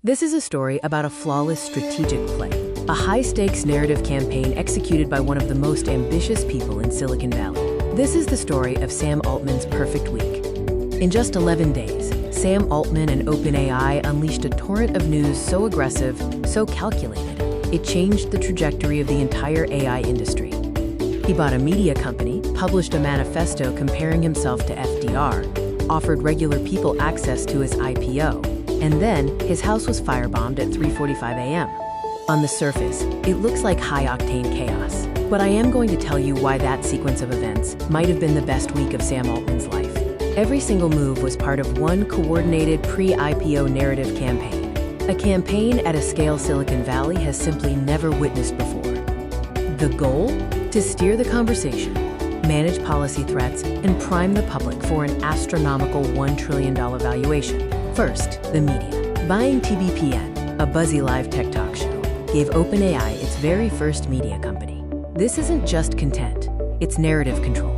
This is a story about a flawless strategic play, a high-stakes narrative campaign executed by one of the most ambitious people in Silicon Valley. This is the story of Sam Altman's perfect week. In just 11 days, Sam Altman and OpenAI unleashed a torrent of news so aggressive, so calculated, it changed the trajectory of the entire AI industry. He bought a media company, published a manifesto comparing himself to FDR, offered regular people access to his IPO, and then his house was firebombed at 3:45 a.m. On the surface, it looks like high-octane chaos, but I am going to tell you why that sequence of events might have been the best week of Sam Altman's life. Every single move was part of one coordinated pre-IPO narrative campaign, a campaign at a scale Silicon Valley has simply never witnessed before. The goal? To steer the conversation, manage policy threats, and prime the public for an astronomical $1 trillion valuation. First, the media. Buying TBPN, a buzzy live tech talk show, gave OpenAI its very first media company. This isn't just content, it's narrative control.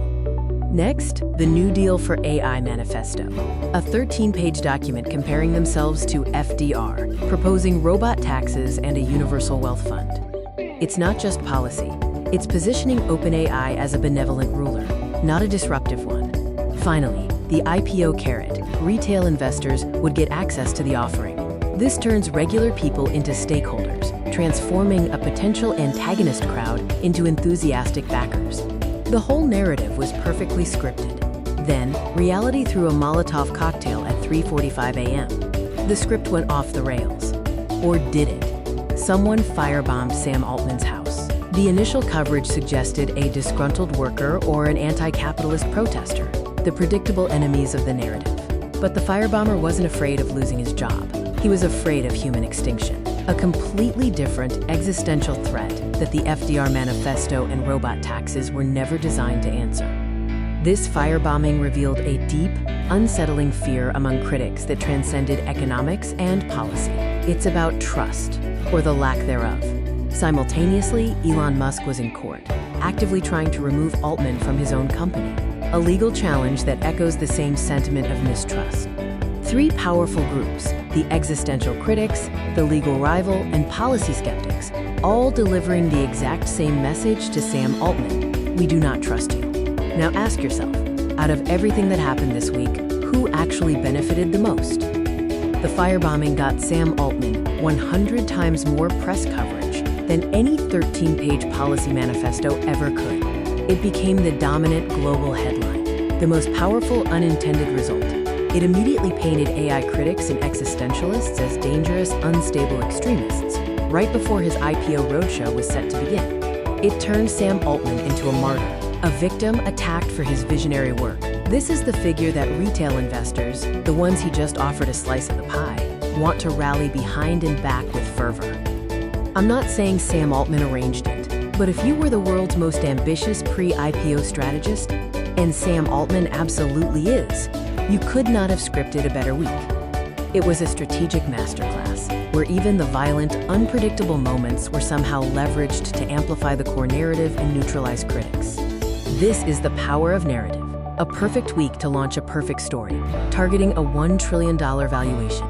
Next, the New Deal for AI manifesto, a 13-page document comparing themselves to FDR, proposing robot taxes and a universal wealth fund. It's not just policy, it's positioning OpenAI as a benevolent ruler, not a disruptive one. Finally, the IPO carrot. Retail investors would get access to the offering. This turns regular people into stakeholders, transforming a potential antagonist crowd into enthusiastic backers. The whole narrative was perfectly scripted. Then, reality threw a Molotov cocktail at 3:45 a.m. The script went off the rails. Or did it? Someone firebombed Sam Altman's house. The initial coverage suggested a disgruntled worker or an anti-capitalist protester, the predictable enemies of the narrative. But the firebomber wasn't afraid of losing his job. He was afraid of human extinction, a completely different existential threat that the FDR manifesto and robot taxes were never designed to answer. This firebombing revealed a deep, unsettling fear among critics that transcended economics and policy. It's about trust, or the lack thereof. Simultaneously, Elon Musk was in court, actively trying to remove Altman from his own company, a legal challenge that echoes the same sentiment of mistrust. Three powerful groups, the existential critics, the legal rival, and policy skeptics, all delivering the exact same message to Sam Altman: we do not trust you. Now ask yourself, out of everything that happened this week, who actually benefited the most? The firebombing got Sam Altman 100 times more press coverage than any 13-page policy manifesto ever could. It became the dominant global headline, the most powerful unintended result. It immediately painted AI critics and existentialists as dangerous, unstable extremists, right before his IPO roadshow was set to begin. It turned Sam Altman into a martyr, a victim attacked for his visionary work. This is the figure that retail investors, the ones he just offered a slice of the pie, want to rally behind and back with fervor. I'm not saying Sam Altman arranged it, but if you were the world's most ambitious pre-IPO strategist, and Sam Altman absolutely is, you could not have scripted a better week. It was a strategic masterclass, where even the violent, unpredictable moments were somehow leveraged to amplify the core narrative and neutralize critics. This is the power of narrative, a perfect week to launch a perfect story, targeting a $1 trillion valuation.